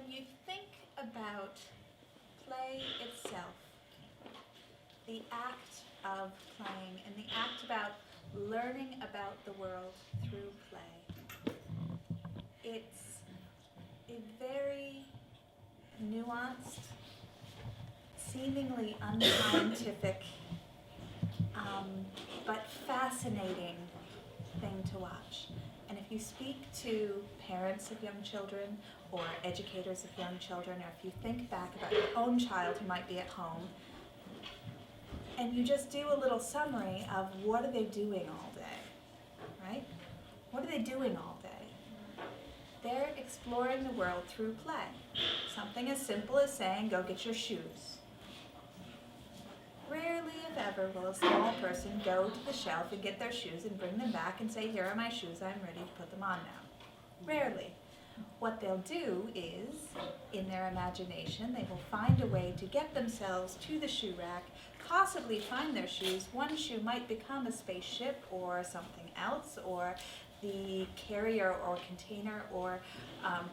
you think about play itself, the act of playing and the act about learning about the world through play, it's a very nuanced, seemingly unscientific, but fascinating thing to watch. And if you speak to parents of young children or educators of young children, or if you think back about your own child who might be at home, and you just do a little summary of what are they doing all day, right? What are they doing all day? They're exploring the world through play. Something as simple as saying, go get your shoes. Rarely, if ever, will a small person go to the shelf and get their shoes and bring them back and say, here are my shoes, I'm ready to put them on now. Rarely. What they'll do is, in their imagination, they will find a way to get themselves to the shoe rack, possibly find their shoes. One shoe might become a spaceship or something else, or the carrier or container or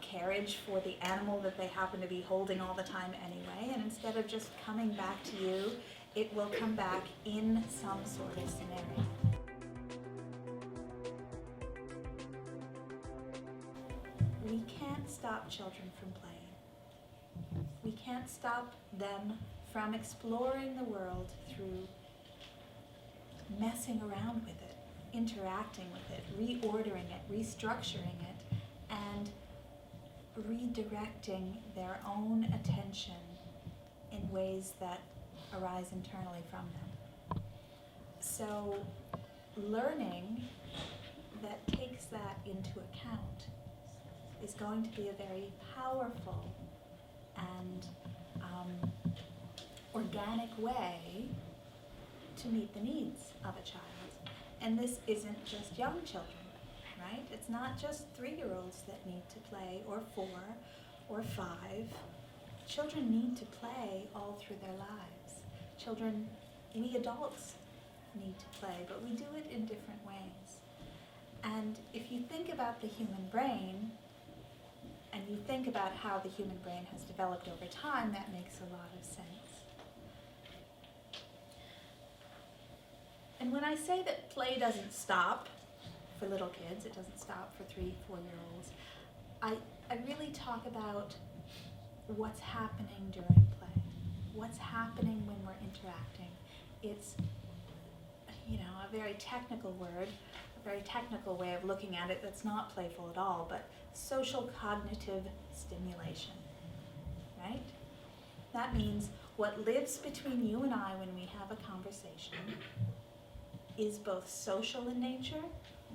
carriage for the animal that they happen to be holding all the time anyway, and instead of just coming back to you, it will come back in some sort of scenario. We can't stop children from playing. We can't stop them from exploring the world through messing around with it, interacting with it, reordering it, restructuring it, and redirecting their own attention in ways that arise internally from them. So learning that takes that into account is going to be a very powerful and organic way to meet the needs of a child. And this isn't just young children, right? It's not just 3-year-olds that need to play, or 4, or 5. Children need to play all through their lives. Children, we adults need to play, but we do it in different ways. And if you think about the human brain, and you think about how the human brain has developed over time, that makes a lot of sense. And when I say that play doesn't stop for little kids, it doesn't stop for 3-4-year-olds, I really talk about what's happening during play, what's happening when we're interacting. It's, a very technical word, a very technical way of looking at it that's not playful at all, but social cognitive stimulation, right? That means what lives between you and I when we have a conversation is both social in nature,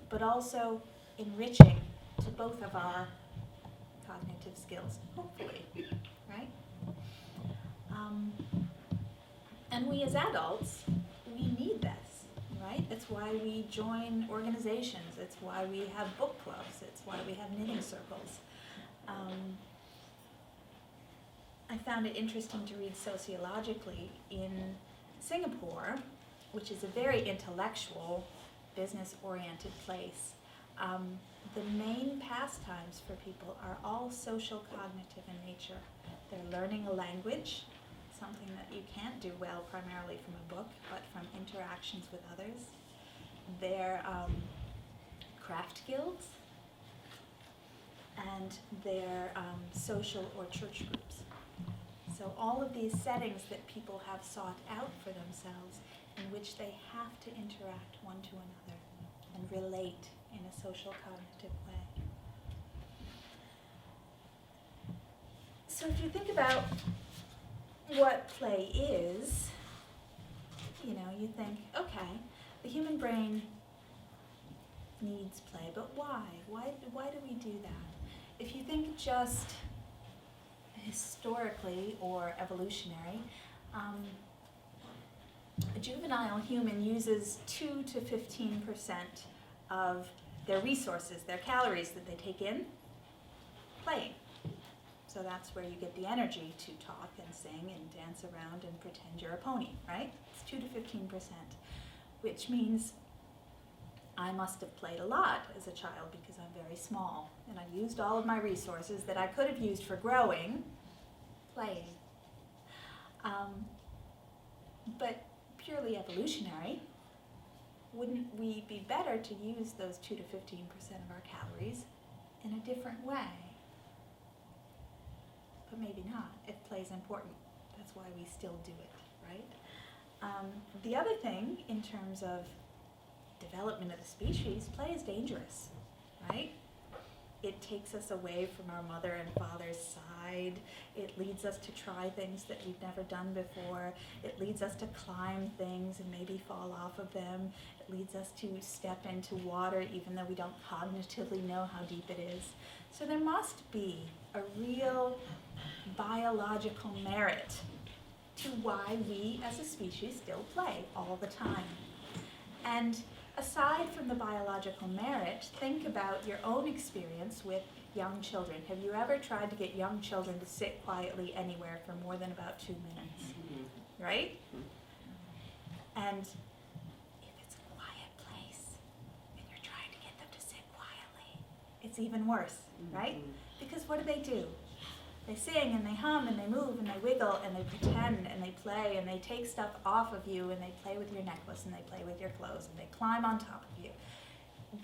but also enriching to both of our cognitive skills, hopefully, right? And we as adults, we need this, right? It's why we join organizations. It's why we have book clubs. It's why we have knitting circles. I found it interesting to read sociologically in Singapore, which is a very intellectual, business-oriented place. The main pastimes for people are all social cognitive in nature. They're learning a language, something that you can't do well primarily from a book, but from interactions with others. They're craft guilds, and they're social or church groups. So all of these settings that people have sought out for themselves in which they have to interact one to another and relate in a social cognitive way. So if you think about what play is, you think, okay, the human brain needs play, but why? Why do we do that? If you think just historically or evolutionary, a juvenile human uses 2 to 15% of their resources, their calories that they take in, playing. So that's where you get the energy to talk and sing and dance around and pretend you're a pony, right? It's 2 to 15%, which means I must have played a lot as a child because I'm very small, and I used all of my resources that I could have used for growing, playing. But purely evolutionary, wouldn't we be better to use those 2 to 15% of our calories in a different way? But maybe not, if play is important. That's why we still do it, right? The other thing, in terms of development of the species, play is dangerous, right? It takes us away from our mother and father's side. It leads us to try things that we've never done before. It leads us to climb things and maybe fall off of them. It leads us to step into water even though we don't cognitively know how deep it is. So there must be a real biological merit to why we as a species still play all the time. And aside from the biological merit, think about your own experience with young children. Have you ever tried to get young children to sit quietly anywhere for more than about 2 minutes? Right? And if it's a quiet place and you're trying to get them to sit quietly, it's even worse, right? Because what do? They sing and they hum and they move and they wiggle and they pretend and they play and they take stuff off of you and they play with your necklace and they play with your clothes and they climb on top of you.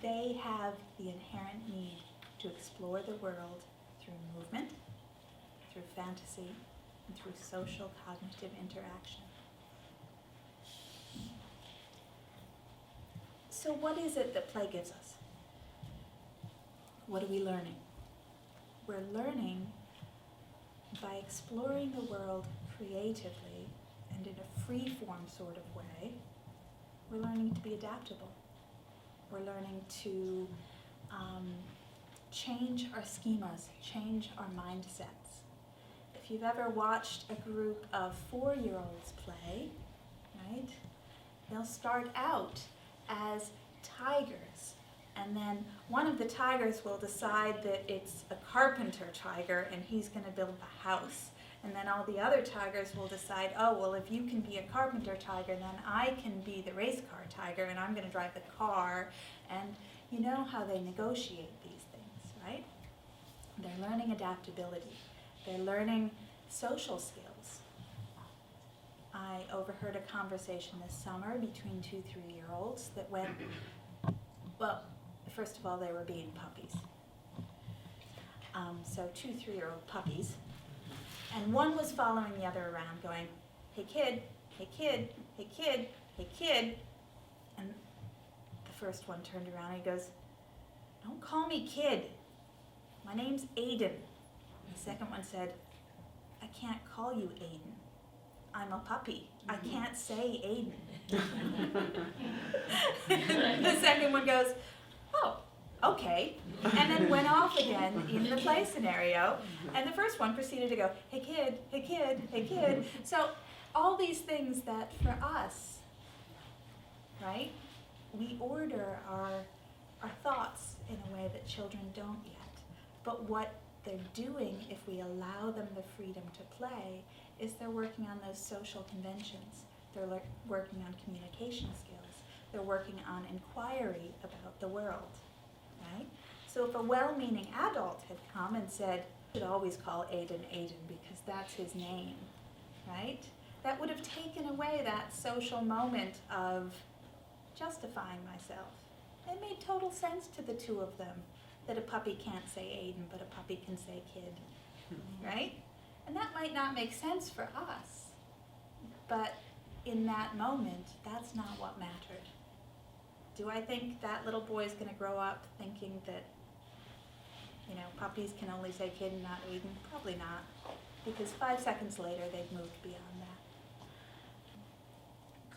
They have the inherent need to explore the world through movement, through fantasy, and through social cognitive interaction. So what is it that play gives us? What are we learning? We're learning by exploring the world creatively and in a free-form sort of way. We're learning to be adaptable. We're learning to change our schemas, change our mindsets. If you've ever watched a group of 4-year-olds play, right, they'll start out as tigers, and then one of the tigers will decide that it's a carpenter tiger and he's going to build the house. And then all the other tigers will decide, oh, well, if you can be a carpenter tiger, then I can be the race car tiger and I'm going to drive the car. And you know how they negotiate these things, right? They're learning adaptability. They're learning social skills. I overheard a conversation this summer between 2 3-year-olds that went, well, first of all, they were being puppies. So 2 3-year-old puppies. And one was following the other around going, hey kid, hey kid, hey kid, hey kid. And the first one turned around and he goes, don't call me kid. My name's Aiden. And the second one said, I can't call you Aiden. I'm a puppy. I can't say Aiden. The second one goes, oh, okay, and then went off again in the play scenario, and the first one proceeded to go, hey kid, hey kid, hey kid. So all these things that for us, right, we order our thoughts in a way that children don't yet. But what they're doing, if we allow them the freedom to play, is they're working on those social conventions. They're working on communication skills. They're working on inquiry about the world, right? So if a well-meaning adult had come and said, you should always call Aiden Aiden because that's his name, right? That would have taken away that social moment of justifying myself. It made total sense to the two of them that a puppy can't say Aiden, but a puppy can say kid, right? And that might not make sense for us, but in that moment, that's not what mattered. Do I think that little boy's going to grow up thinking that, puppies can only say kid and not Aiden? Probably not, because 5 seconds later, they've moved beyond that.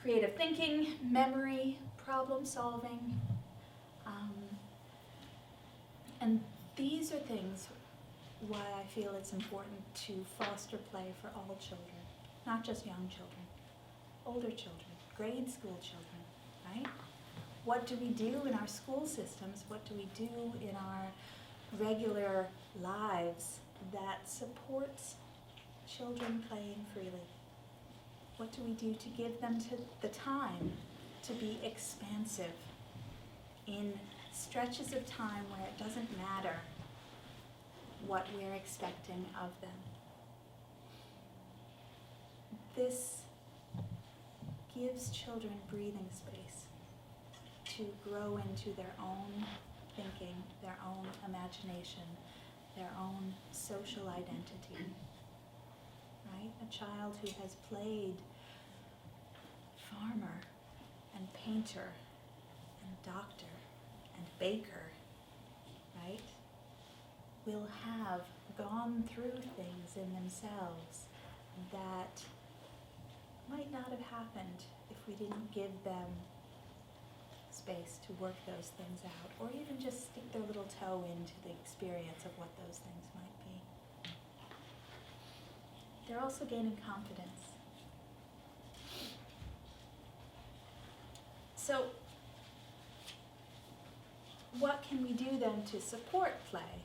Creative thinking, memory, problem solving, and these are things why I feel it's important to foster play for all children, not just young children, older children, grade school children, right? What do we do in our school systems? What do we do in our regular lives that supports children playing freely? What do we do to give them the time to be expansive in stretches of time where it doesn't matter what we're expecting of them. This gives children breathing space to grow into their own thinking, their own imagination, their own social identity. Right? A child who has played farmer and painter and doctor and baker, right, will have gone through things in themselves that might not have happened if we didn't give them space to work those things out, or even just stick their little toe into the experience of what those things might be. They're also gaining confidence. So, what can we do then to support play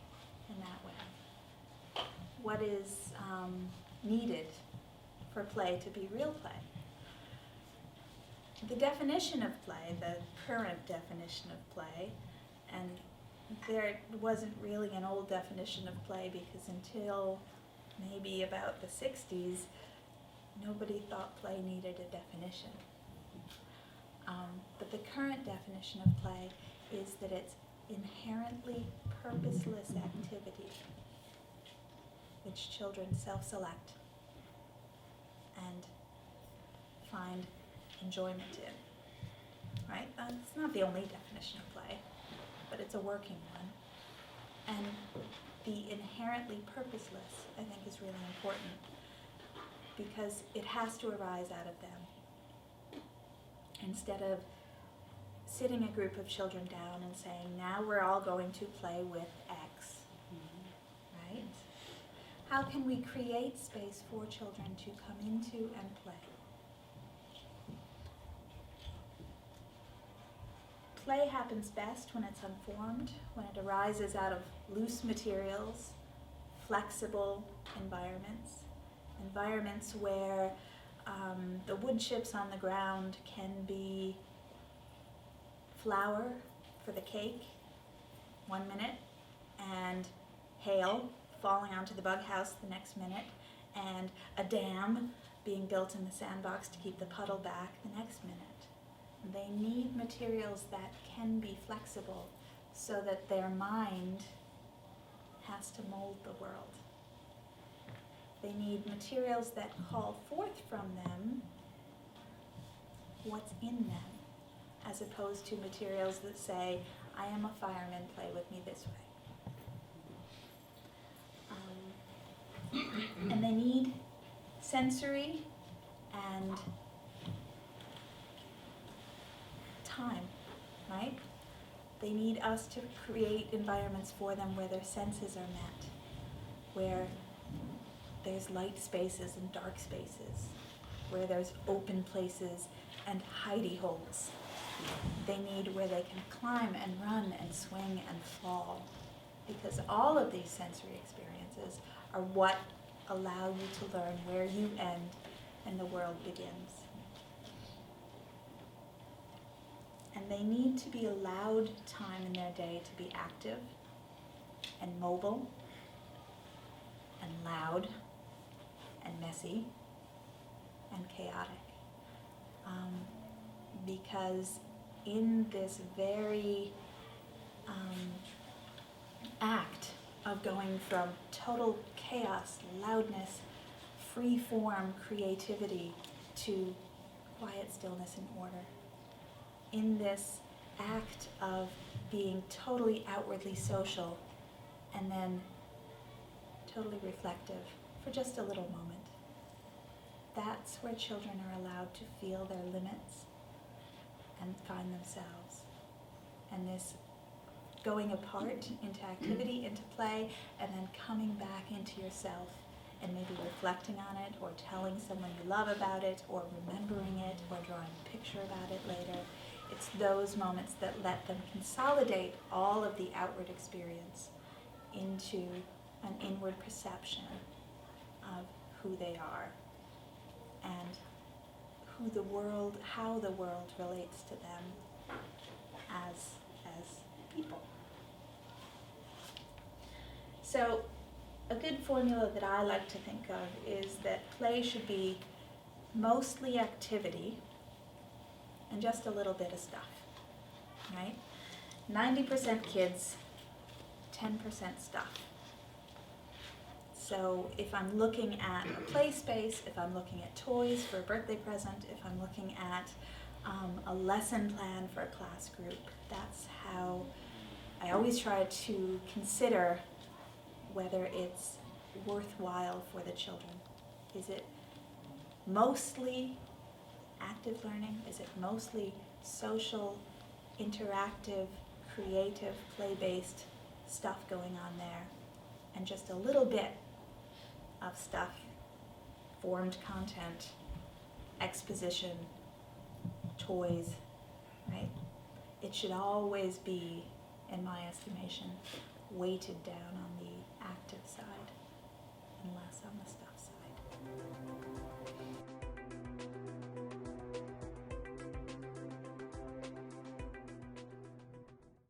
in that way? What is needed for play to be real play? The definition of play, the current definition of play, and there wasn't really an old definition of play because until maybe about the 60s, nobody thought play needed a definition. But the current definition of play is that it's inherently purposeless activity which children self-select and find enjoyment in, right? It's not the only definition of play, but it's a working one. And the inherently purposeless, I think, is really important because it has to arise out of them. Instead of sitting a group of children down and saying, now we're all going to play with X, right? How can we create space for children to come into and play? Play happens best when it's unformed, when it arises out of loose materials, flexible environments where the wood chips on the ground can be flour for the cake 1 minute, and hail falling onto the bug house the next minute, and a dam being built in the sandbox to keep the puddle back the next minute. They need materials that can be flexible so that their mind has to mold the world. They need materials that call forth from them what's in them, as opposed to materials that say, I am a fireman, play with me this way. And they need sensory and time, right? They need us to create environments for them where their senses are met, where there's light spaces and dark spaces, where there's open places and hidey holes. They need where they can climb and run and swing and fall, because all of these sensory experiences are what allow you to learn where you end and the world begins. And they need to be allowed time in their day to be active and mobile and loud and messy and chaotic. Because in this very act of going from total chaos, loudness, free form creativity to quiet stillness and order, in this act of being totally outwardly social and then totally reflective for just a little moment, that's where children are allowed to feel their limits and find themselves. And this going apart into activity, into play, and then coming back into yourself and maybe reflecting on it, or telling someone you love about it, or remembering it, or drawing a picture about it later. It's those moments that let them consolidate all of the outward experience into an inward perception of who they are and who the world, how the world relates to them as people. So a good formula that I like to think of is that play should be mostly activity and just a little bit of stuff, right? 90% kids, 10% stuff. So if I'm looking at a play space, if I'm looking at toys for a birthday present, if I'm looking at a lesson plan for a class group, that's how I always try to consider whether it's worthwhile for the children. Is it mostly active learning? Is it mostly social, interactive, creative, play-based stuff going on there? And just a little bit of stuff, formed content, exposition, toys, right? It should always be, in my estimation, weighted down on the